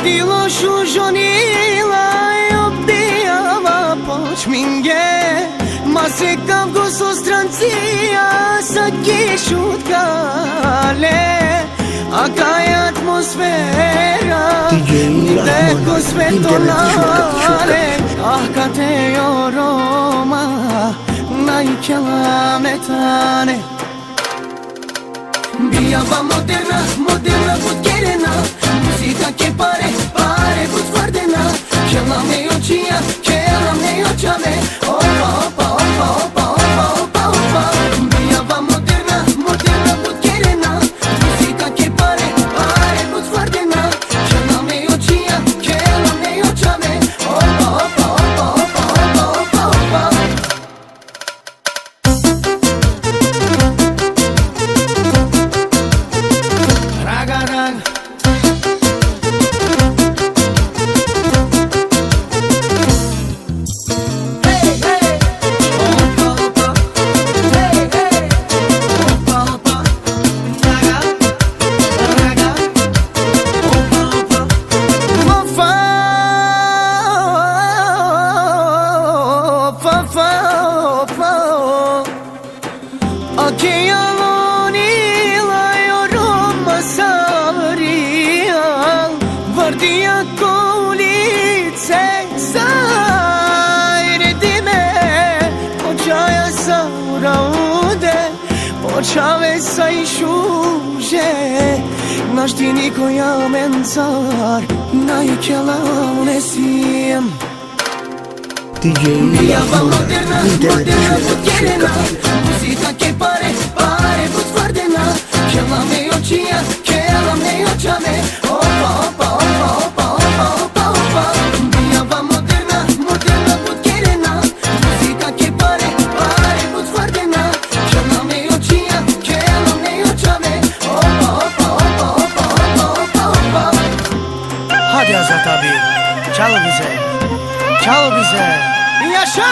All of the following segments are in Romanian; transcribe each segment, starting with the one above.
Bilo shujonila obdijava počminge Ma se kavgo su strancija sa kišut kale A kaj atmosfera Nideko svetonale Ah kad te aroma Najkjela metane Bijava moderna, moderna podkerena Muzika che pare put fardena Kjela me očija, kjela me očave Opa, opa, opa, opa, opa, opa, opa Bijava moderna, moderna podkerena Muzika che pare put fardena Kjela me očija, kjela me očave Opa, opa, opa, opa, opa, opa, opa Raga, raga Che alonila yoroma savria Vardia kolice sajre dime Počaja sauraude Počave sa išuže Naš ti niko ja mencar Najkjela unesim Bijava moderna, moderna podkerena Muzika che pare put fardena Kjela me očija, kjela me očave Opa, opa, opa, opa, opa, opa, opa Bijava moderna, moderna podkerena Muzika che pare put fardena Kjela me očija, kjela me očave Opa, opa, opa, opa, opa, opa, opa Hadi Azat abi, çal bize Çal bize Yaşa!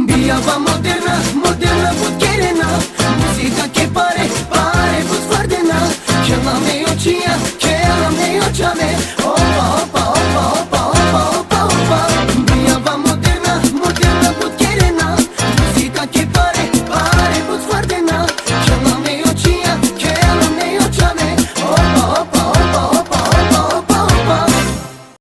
Bijava moderna, moderna podkerena Muzika che pare